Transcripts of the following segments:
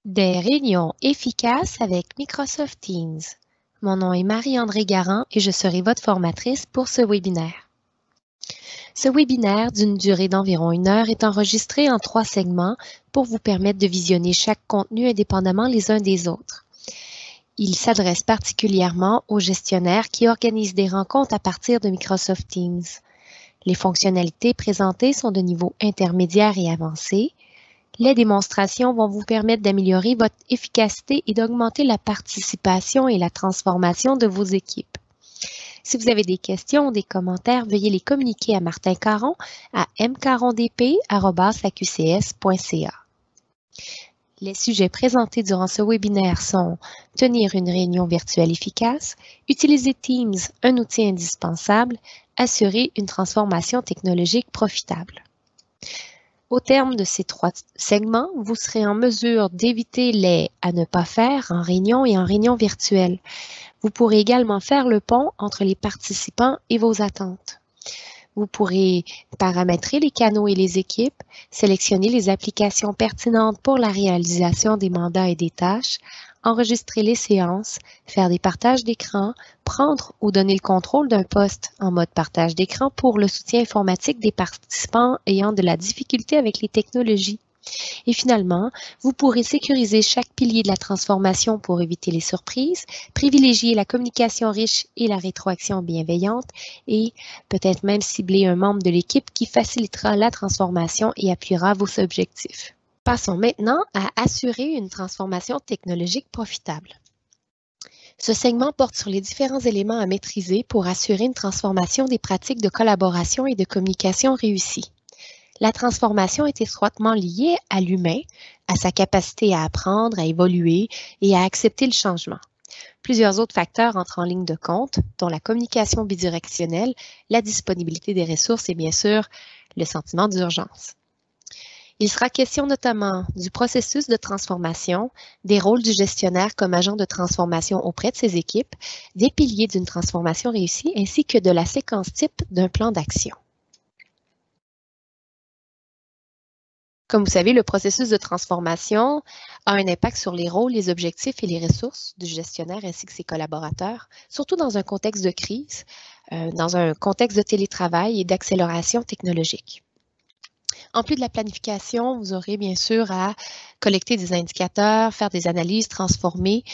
Des réunions efficaces avec Microsoft Teams. Mon nom est Marie-André Garand et je serai votre formatrice pour ce webinaire. Ce webinaire d'une durée d'environ 1 heure est enregistré en 3 segments pour vous permettre de visionner chaque contenu indépendamment les uns des autres. Il s'adresse particulièrement aux gestionnaires qui organisent des rencontres à partir de Microsoft Teams. Les fonctionnalités présentées sont de niveau intermédiaire et avancé. Les démonstrations vont vous permettre d'améliorer votre efficacité et d'augmenter la participation et la transformation de vos équipes. Si vous avez des questions ou des commentaires, veuillez les communiquer à Martin Caron à mcarondp@aqcs.ca. Les sujets présentés durant ce webinaire sont tenir une réunion virtuelle efficace, utiliser Teams, un outil indispensable, assurer une transformation technologique profitable. Au terme de ces 3 segments, vous serez en mesure d'éviter les « à ne pas faire » en réunion et en réunion virtuelle. Vous pourrez également faire le pont entre les participants et vos attentes. Vous pourrez paramétrer les canaux et les équipes, sélectionner les applications pertinentes pour la réalisation des mandats et des tâches, enregistrer les séances, faire des partages d'écran, prendre ou donner le contrôle d'un poste en mode partage d'écran pour le soutien informatique des participants ayant de la difficulté avec les technologies. Et finalement, vous pourrez sécuriser chaque pilier de la transformation pour éviter les surprises, privilégier la communication riche et la rétroaction bienveillante et peut-être même cibler un membre de l'équipe qui facilitera la transformation et appuiera vos objectifs. Passons maintenant à assurer une transformation technologique profitable. Ce segment porte sur les différents éléments à maîtriser pour assurer une transformation des pratiques de collaboration et de communication réussie. La transformation est étroitement liée à l'humain, à sa capacité à apprendre, à évoluer et à accepter le changement. Plusieurs autres facteurs entrent en ligne de compte, dont la communication bidirectionnelle, la disponibilité des ressources et bien sûr, le sentiment d'urgence. Il sera question notamment du processus de transformation, des rôles du gestionnaire comme agent de transformation auprès de ses équipes, des piliers d'une transformation réussie ainsi que de la séquence type d'un plan d'action. Comme vous savez, le processus de transformation a un impact sur les rôles, les objectifs et les ressources du gestionnaire ainsi que ses collaborateurs, surtout dans un contexte de crise, dans un contexte de télétravail et d'accélération technologique. En plus de la planification, vous aurez bien sûr à collecter des indicateurs, faire des analyses, transformer,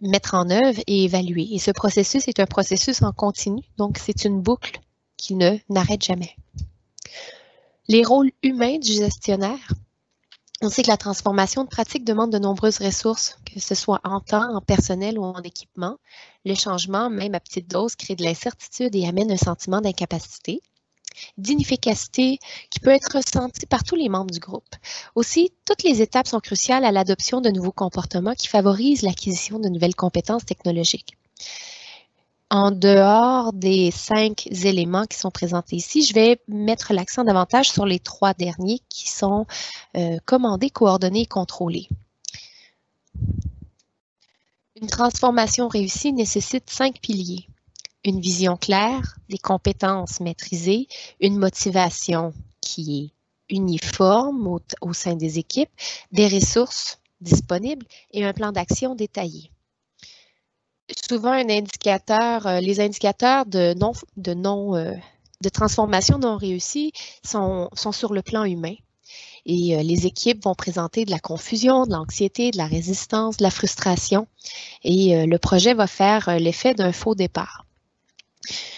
mettre en œuvre et évaluer. Et ce processus est un processus en continu, donc c'est une boucle qui n'arrête jamais. Les rôles humains du gestionnaire. On sait que la transformation de pratique demande de nombreuses ressources, que ce soit en temps, en personnel ou en équipement. Le changement, même à petite dose, crée de l'incertitude et amène un sentiment d'incapacité, d'inefficacité qui peut être ressenti par tous les membres du groupe. Aussi, toutes les étapes sont cruciales à l'adoption de nouveaux comportements qui favorisent l'acquisition de nouvelles compétences technologiques. En dehors des 5 éléments qui sont présentés ici, je vais mettre l'accent davantage sur les 3 derniers qui sont commandés, coordonnés et contrôlés. Une transformation réussie nécessite 5 piliers. Une vision claire, des compétences maîtrisées, une motivation qui est uniforme au sein des équipes, des ressources disponibles et un plan d'action détaillé. Souvent, un indicateur, les indicateurs de transformation non réussie sont sur le plan humain. Et les équipes vont présenter de la confusion, de l'anxiété, de la résistance, de la frustration. Et le projet va faire l'effet d'un faux départ.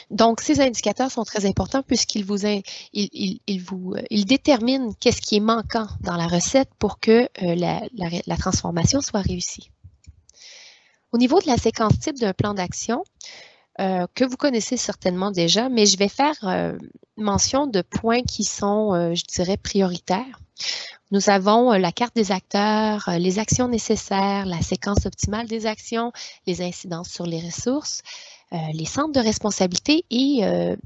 Donc, ces indicateurs sont très importants puisqu'ils déterminent qu'est-ce qui est manquant dans la recette pour que la transformation soit réussie. Au niveau de la séquence type d'un plan d'action, que vous connaissez certainement déjà, mais je vais faire mention de points qui sont, je dirais, prioritaires. Nous avons la carte des acteurs, les actions nécessaires, la séquence optimale des actions, les incidences sur les ressources, les centres de responsabilité et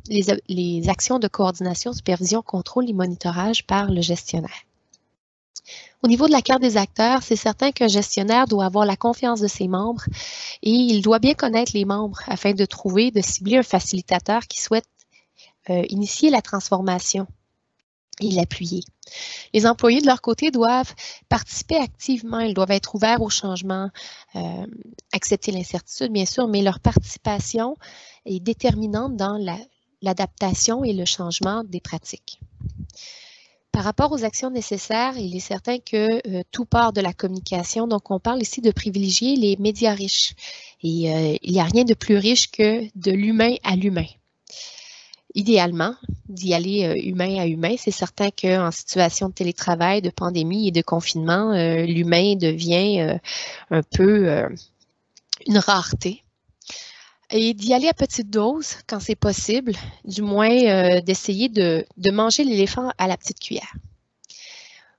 les actions de coordination, supervision, contrôle et monitorage par le gestionnaire. Au niveau de la carte des acteurs, c'est certain qu'un gestionnaire doit avoir la confiance de ses membres et il doit bien connaître les membres afin de cibler un facilitateur qui souhaite initier la transformation. et l'appuyer. Les employés, de leur côté, doivent participer activement, ils doivent être ouverts au changement, accepter l'incertitude, bien sûr, mais leur participation est déterminante dans l'adaptation et le changement des pratiques. Par rapport aux actions nécessaires, il est certain que tout part de la communication. Donc, on parle ici de privilégier les médias riches. Et il n'y a rien de plus riche que de l'humain à l'humain. Idéalement, d'y aller humain à humain. C'est certain qu'en situation de télétravail, de pandémie et de confinement, l'humain devient un peu une rareté. Et d'y aller à petite dose quand c'est possible, du moins d'essayer de manger l'éléphant à la petite cuillère.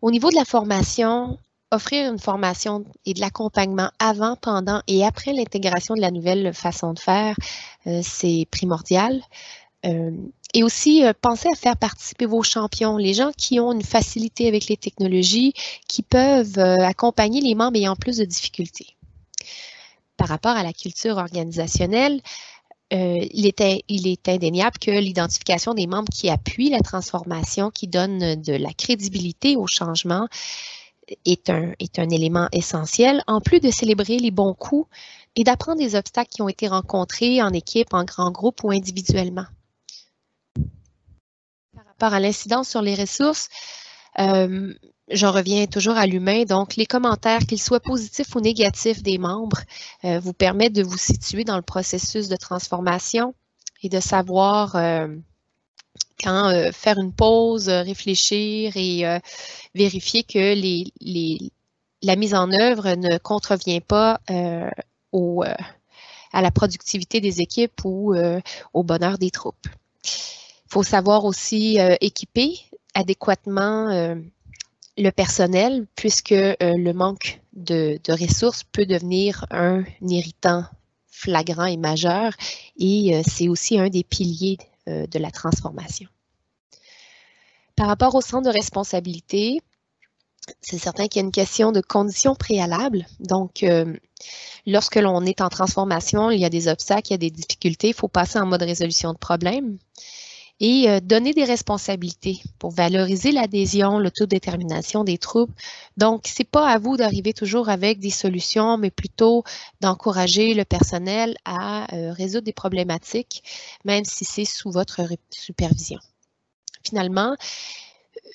Au niveau de la formation, offrir une formation et de l'accompagnement avant, pendant et après l'intégration de la nouvelle façon de faire, c'est primordial. Et aussi, pensez à faire participer vos champions, les gens qui ont une facilité avec les technologies, qui peuvent accompagner les membres ayant plus de difficultés. Par rapport à la culture organisationnelle, il est indéniable que l'identification des membres qui appuient la transformation, qui donnent de la crédibilité au changement, est un élément essentiel, en plus de célébrer les bons coups et d'apprendre des obstacles qui ont été rencontrés en équipe, en grand groupe ou individuellement. Par rapport à l'incidence sur les ressources, j'en reviens toujours à l'humain, donc les commentaires, qu'ils soient positifs ou négatifs des membres, vous permettent de vous situer dans le processus de transformation et de savoir quand faire une pause, réfléchir et vérifier que la mise en œuvre ne contrevient pas à la productivité des équipes ou au bonheur des troupes. Il faut savoir aussi équiper adéquatement le personnel, puisque le manque de ressources peut devenir un irritant flagrant et majeur, et c'est aussi un des piliers de la transformation. Par rapport au centre de responsabilité, c'est certain qu'il y a une question de conditions préalables. Donc, lorsque l'on est en transformation, il y a des obstacles, il y a des difficultés, il faut passer en mode résolution de problèmes. Et donner des responsabilités pour valoriser l'adhésion, l'autodétermination des troupes. Donc, ce n'est pas à vous d'arriver toujours avec des solutions, mais plutôt d'encourager le personnel à résoudre des problématiques, même si c'est sous votre supervision. Finalement,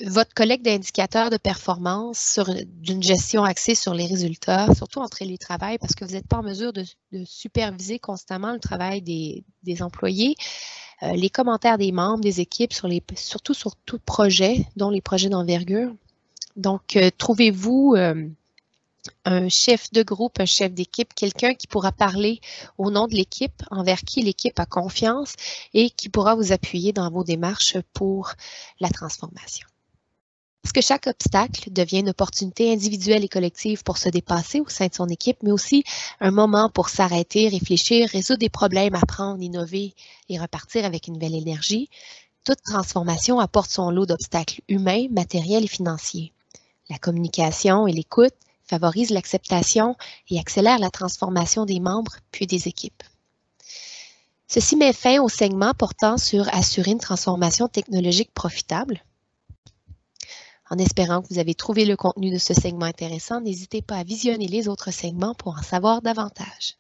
votre collecte d'indicateurs de performance d'une gestion axée sur les résultats, surtout en télétravail, parce que vous n'êtes pas en mesure de superviser constamment le travail des employés, les commentaires des membres, des équipes, surtout sur tout projet, dont les projets d'envergure. Donc, trouvez-vous un chef de groupe, un chef d'équipe, quelqu'un qui pourra parler au nom de l'équipe, envers qui l'équipe a confiance et qui pourra vous appuyer dans vos démarches pour la transformation. Parce que chaque obstacle devient une opportunité individuelle et collective pour se dépasser au sein de son équipe, mais aussi un moment pour s'arrêter, réfléchir, résoudre des problèmes, apprendre, innover et repartir avec une nouvelle énergie. Toute transformation apporte son lot d'obstacles humains, matériels et financiers. La communication et l'écoute favorisent l'acceptation et accélèrent la transformation des membres puis des équipes. Ceci met fin au segment portant sur assurer une transformation technologique profitable. En espérant que vous avez trouvé le contenu de ce segment intéressant, n'hésitez pas à visionner les autres segments pour en savoir davantage.